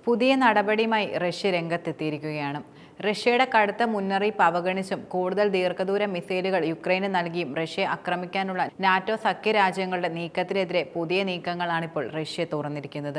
പുതിയ നടപടിയുമായി റഷ്യ രംഗത്തെത്തിയിരിക്കുകയാണ്. റഷ്യയുടെ കടുത്ത മുന്നറിയിപ്പ് അവഗണിച്ചും കൂടുതൽ ദീർഘദൂര മിസൈലുകൾ യുക്രൈന് നൽകിയും റഷ്യയെ ആക്രമിക്കാനുള്ള നാറ്റോ സഖ്യരാജ്യങ്ങളുടെ നീക്കത്തിനെതിരെ പുതിയ നീക്കങ്ങളാണിപ്പോൾ റഷ്യ തുറന്നിരിക്കുന്നത്.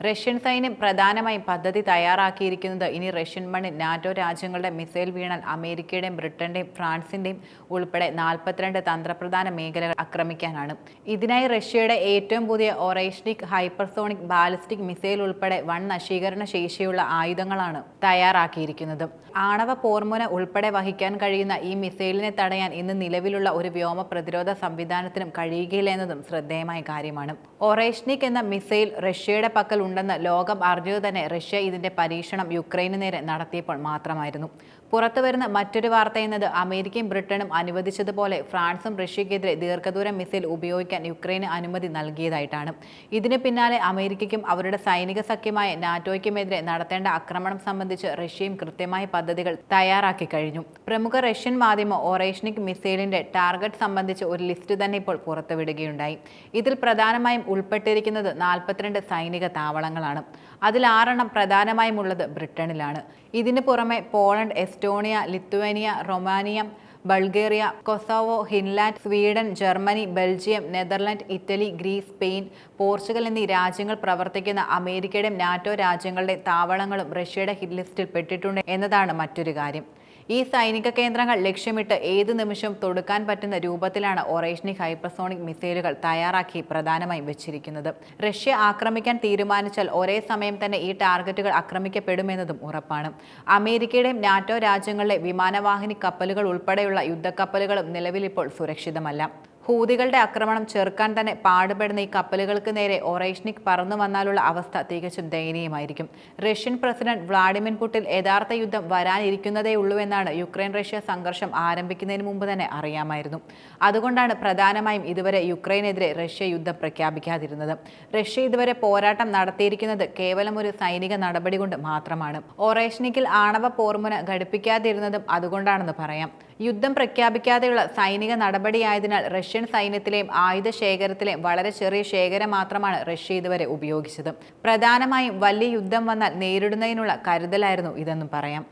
റഷ്യൻ സൈന്യം പ്രധാനമായും പദ്ധതി തയ്യാറാക്കിയിരിക്കുന്നത് ഇനി റഷ്യൻ മണ്ണിൽ നാറ്റോ രാജ്യങ്ങളുടെ മിസൈൽ വീണാൽ അമേരിക്കയുടെയും ബ്രിട്ടന്റെയും ഫ്രാൻസിന്റെയും ഉൾപ്പെടെ 42 തന്ത്രപ്രധാന മേഖലകൾ ആക്രമിക്കാനാണ്. ഇതിനായി റഷ്യയുടെ ഏറ്റവും പുതിയ ഒറൈഷ്നിക് ഹൈപ്പർസോണിക് ബാലിസ്റ്റിക് മിസൈൽ ഉൾപ്പെടെ വൻ നശീകരണ ശേഷിയുള്ള ആയുധങ്ങളാണ് തയ്യാറാക്കിയിരിക്കുന്നത്. ആണവ പോർമുന ഉൾപ്പെടെ വഹിക്കാൻ കഴിയുന്ന ഈ മിസൈലിനെ തടയാൻ ഇന്ന് നിലവിലുള്ള ഒരു വ്യോമ പ്രതിരോധ സംവിധാനത്തിനും കഴിയുകയില്ല എന്നതും ശ്രദ്ധേയമായ കാര്യമാണ്. ഒറൈഷ്നിക് എന്ന മിസൈൽ റഷ്യയുടെ പക്കൽ ഉണ്ടെന്ന് ലോകം അറിഞ്ഞത് തന്നെ റഷ്യ ഇതിന്റെ പരീക്ഷണം യുക്രൈന് നേരെ നടത്തിയപ്പോൾ മാത്രമായിരുന്നു. പുറത്തുവരുന്ന മറ്റൊരു വാർത്ത എന്നത് അമേരിക്കയും ബ്രിട്ടനും അനുവദിച്ചതുപോലെ ഫ്രാൻസും റഷ്യക്കെതിരെ ദീർഘദൂര മിസൈൽ ഉപയോഗിക്കാൻ യുക്രൈന് അനുമതി നൽകിയതായിട്ടാണ്. ഇതിന് പിന്നാലെ അമേരിക്കയ്ക്കും അവരുടെ സൈനിക സഖ്യമായ നാറ്റോയ്ക്കുമെതിരെ നടത്തേണ്ട ആക്രമണം സംബന്ധിച്ച് റഷ്യയും കൃത്യമായ പദ്ധതികൾ തയ്യാറാക്കി കഴിഞ്ഞു. പ്രമുഖ റഷ്യൻ മാധ്യമം ഒറൈഷ്നിക് മിസൈലിന്റെ ടാർഗറ്റ് സംബന്ധിച്ച് ഒരു ലിസ്റ്റ് തന്നെ ഇപ്പോൾ പുറത്തുവിടുകയുണ്ടായി. ഇതിൽ പ്രധാനമായും ഉൾപ്പെട്ടിരിക്കുന്നത് 42 സൈനിക താവളങ്ങളാണ്. അതിൽ 6 പ്രധാനമായും ഉള്ളത് ബ്രിട്ടനിലാണ്. ഇതിന് പുറമെ Poland, Estonia, Lithuania, Romania, Bulgaria, Kosovo, Finland, Sweden, Germany, Belgium, Netherland, Italy, Greece, Spain, Portugal എന്നീ രാജ്യങ്ങൾ പ്രവർത്തിക്കുന്ന അമേരിക്കയുടെയും നാറ്റോ രാജ്യങ്ങളുടെ താവളങ്ങളും റഷ്യയുടെ ഹിറ്റ് ലിസ്റ്റിൽ പെട്ടിട്ടുണ്ട് എന്നതാണ് മറ്റൊരു കാര്യം. ഈ സൈനിക കേന്ദ്രങ്ങൾ ലക്ഷ്യമിട്ട് ഏതു നിമിഷവും തൊടുക്കാൻ പറ്റുന്ന രൂപത്തിലാണ് ഒറൈഷ്നിക് ഹൈപ്പർസോണിക് മിസൈലുകൾ തയ്യാറാക്കി പ്രധാനമായും വെച്ചിരിക്കുന്നത്. റഷ്യ ആക്രമിക്കാൻ തീരുമാനിച്ചാൽ ഒരേ സമയം തന്നെ ഈ ടാർഗറ്റുകൾ ആക്രമിക്കപ്പെടുമെന്നതും ഉറപ്പാണ്. അമേരിക്കയുടെയും നാറ്റോ രാജ്യങ്ങളിലെ വിമാനവാഹിനി കപ്പലുകൾ ഉൾപ്പെടെയുള്ള യുദ്ധക്കപ്പലുകളും നിലവിലിപ്പോൾ സുരക്ഷിതമല്ല. ഹൂതികളുടെ ആക്രമണം ചെറുക്കാൻ തന്നെ പാടുപെടുന്ന ഈ കപ്പലുകൾക്ക് നേരെ ഒറൈഷ്നിക് പറന്നു വന്നാലുള്ള അവസ്ഥ തികച്ചും ദയനീയമായിരിക്കും. റഷ്യൻ പ്രസിഡന്റ് വ്ളാഡിമിർ പുടിൻ യഥാർത്ഥ യുദ്ധം വരാനിരിക്കുന്നതേയുള്ളൂവെന്നാണ് യുക്രൈൻ റഷ്യ സംഘർഷം ആരംഭിക്കുന്നതിന് മുമ്പ് തന്നെ അറിയാമായിരുന്നു. അതുകൊണ്ടാണ് പ്രധാനമായും ഇതുവരെ യുക്രൈനെതിരെ റഷ്യ യുദ്ധം പ്രഖ്യാപിക്കാതിരുന്നത്. റഷ്യ ഇതുവരെ പോരാട്ടം നടത്തിയിരിക്കുന്നത് കേവലം ഒരു സൈനിക നടപടി കൊണ്ട് മാത്രമാണ്. ഒറൈഷ്നിക്കിൽ ആണവ പോർമുന ഘടിപ്പിക്കാതിരുന്നതും അതുകൊണ്ടാണെന്ന് പറയാം. യുദ്ധം പ്രഖ്യാപിക്കാതെയുള്ള സൈനിക നടപടിയായതിനാൽ റഷ്യൻ സൈന്യത്തിലെയും ആയുധ ശേഖരത്തിലെയും വളരെ ചെറിയ ശേഖരം മാത്രമാണ് റഷ്യ ഇതുവരെ ഉപയോഗിച്ചത്. പ്രധാനമായും വലിയ യുദ്ധം വന്നാൽ നേരിടുന്നതിനുള്ള കരുതലായിരുന്നു ഇതെന്നും പറയാം.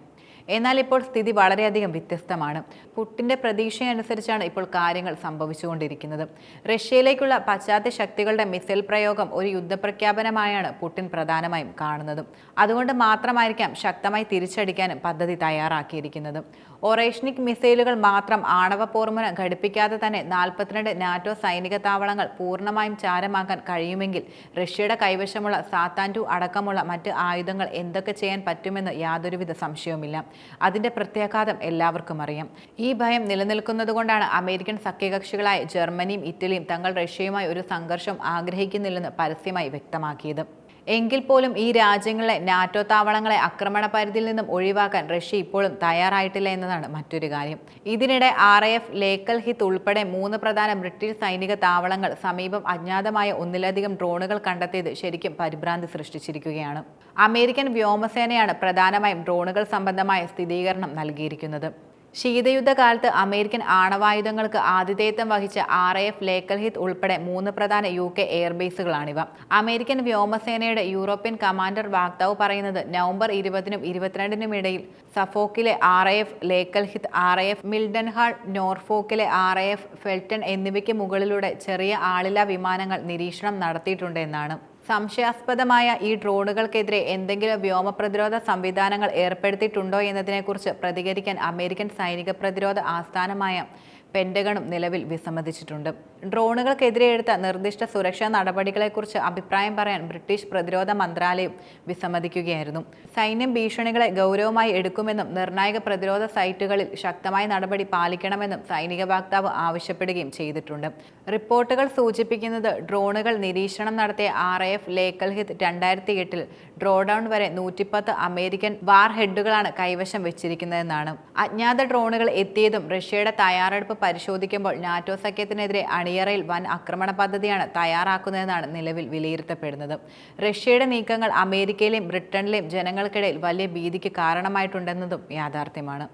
എന്നാൽ ഇപ്പോൾ സ്ഥിതി വളരെയധികം വ്യത്യസ്തമാണ്. പുടിന്റെ പ്രതീക്ഷയനുസരിച്ചാണ് ഇപ്പോൾ കാര്യങ്ങൾ സംഭവിച്ചുകൊണ്ടിരിക്കുന്നത്. റഷ്യയിലേക്കുള്ള പാശ്ചാത്യ ശക്തികളുടെ മിസൈൽ പ്രയോഗം ഒരു യുദ്ധപ്രഖ്യാപനമായാണ് പുടിൻ പ്രധാനമായും കാണുന്നത്. അതുകൊണ്ട് മാത്രമായിരിക്കാം ശക്തമായി തിരിച്ചടിക്കാനും പദ്ധതി തയ്യാറാക്കിയിരിക്കുന്നത്. ഒറൈഷ്നിക് മിസൈലുകൾ മാത്രം ആണവ പോർമുന ഘടിപ്പിക്കാതെ തന്നെ 42 നാറ്റോ സൈനിക താവളങ്ങൾ പൂർണ്ണമായും ചാരമാക്കാൻ കഴിയുമെങ്കിൽ റഷ്യയുടെ കൈവശമുള്ള സാത്താൻ-2 അടക്കമുള്ള മറ്റ് ആയുധങ്ങൾ എന്തൊക്കെ ചെയ്യാൻ പറ്റുമെന്ന് യാതൊരുവിധ സംശയവുമില്ല. അതിന്റെ പ്രത്യാഘാതം എല്ലാവർക്കും അറിയാം. ഈ ഭയം നിലനിൽക്കുന്നതുകൊണ്ടാണ് അമേരിക്കൻ സഖ്യകക്ഷികളായ ജർമ്മനിയും ഇറ്റലിയും തങ്ങൾ റഷ്യയുമായി ഒരു സംഘർഷം ആഗ്രഹിക്കുന്നില്ലെന്ന് പരസ്യമായി വ്യക്തമാക്കിയത്. എങ്കിൽ പോലും ഈ രാജ്യങ്ങളിലെ നാറ്റോ താവളങ്ങളെ ആക്രമണ പരിധിയിൽ നിന്നും ഒഴിവാക്കാൻ റഷ്യ ഇപ്പോഴും തയ്യാറായിട്ടില്ല എന്നതാണ് മറ്റൊരു കാര്യം. ഇതിനിടെ RAF ലേക്കൽ ഹിത്ത് ഉൾപ്പെടെ 3 പ്രധാന ബ്രിട്ടീഷ് സൈനിക താവളങ്ങൾ സമീപം അജ്ഞാതമായ ഒന്നിലധികം ഡ്രോണുകൾ കണ്ടെത്തിയത് ശരിക്കും പരിഭ്രാന്തി സൃഷ്ടിച്ചിരിക്കുകയാണ്. അമേരിക്കൻ വ്യോമസേനയാണ് പ്രധാനമായും ഡ്രോണുകൾ സംബന്ധമായ സ്ഥിരീകരണം നൽകിയിരിക്കുന്നത്. ശീതയുദ്ധകാലത്ത് അമേരിക്കൻ ആണവായുധങ്ങൾക്ക് ആതിഥേയത്വം വഹിച്ച RAF ലേക്കൽ ഹിത്ത് ഉൾപ്പെടെ 3 പ്രധാന UK എയർബേസുകളാണിവ. അമേരിക്കൻ വ്യോമസേനയുടെ യൂറോപ്യൻ കമാൻഡർ വക്താവ് പറയുന്നത് നവംബർ 20-നും 22-നും ഇടയിൽ സഫോക്കിലെ RAF ലേക്കൽ ഹിത്ത്, RAF മിൽഡൻഹാൾ, നോർഫോക്കിലെ RAF ഫെൽട്ടൺ എന്നിവയ്ക്ക് മുകളിലൂടെ ചെറിയ ആളില്ലാ വിമാനങ്ങൾ നിരീക്ഷണം നടത്തിയിട്ടുണ്ട് എന്നാണ്. സംശയാസ്പദമായ ഈ ഡ്രോണുകൾക്കെതിരെ എന്തെങ്കിലും വ്യോമ പ്രതിരോധ സംവിധാനങ്ങൾ ഏർപ്പെടുത്തിയിട്ടുണ്ടോ എന്നതിനെക്കുറിച്ച് പ്രതികരിക്കാൻ അമേരിക്കൻ സൈനിക പ്രതിരോധ ആസ്ഥാനമായ പെന്റഗണും നിലവിൽ വിസമ്മതിച്ചിട്ടുണ്ട്. ഡ്രോണുകൾക്കെതിരെ എടുത്ത നിർദ്ദിഷ്ട സുരക്ഷാ നടപടികളെക്കുറിച്ച് അഭിപ്രായം പറയാൻ ബ്രിട്ടീഷ് പ്രതിരോധ മന്ത്രാലയം വിസമ്മതിക്കുകയായിരുന്നു. സൈന്യം ഭീഷണികളെ ഗൗരവമായി എടുക്കുമെന്നും നിർണായക പ്രതിരോധ സൈറ്റുകളിൽ ശക്തമായ നടപടി പാലിക്കണമെന്നും സൈനിക വക്താവ് ആവശ്യപ്പെടുകയും ചെയ്തിട്ടുണ്ട്. റിപ്പോർട്ടുകൾ സൂചിപ്പിക്കുന്നത് ഡ്രോണുകൾ നിരീക്ഷണം നടത്തിയ RAF ലേക്കൽ ഹിത്ത് 2008-ൽ ഡ്രോഡൌൺ വരെ 110 അമേരിക്കൻ വാർ ഹെഡുകളാണ് കൈവശം വെച്ചിരിക്കുന്നതെന്നാണ്. അജ്ഞാത ഡ്രോണുകൾ എത്തിയതും റഷ്യയുടെ തയ്യാറെടുപ്പ് പരിശോധിക്കുമ്പോൾ നാറ്റോ സഖ്യത്തിനെതിരെ അണിയറയിൽ വൻ ആക്രമണ പദ്ധതിയാണ് തയ്യാറാക്കുന്നതെന്നാണ് നിലവിൽ വിലയിരുത്തപ്പെടുന്നത്. റഷ്യയുടെ നീക്കങ്ങൾ അമേരിക്കയിലെയും ബ്രിട്ടനിലെയും ജനങ്ങൾക്കിടയിൽ വലിയ ഭീതിക്ക് കാരണമായിട്ടുണ്ടെന്നതും യാഥാർത്ഥ്യമാണ്.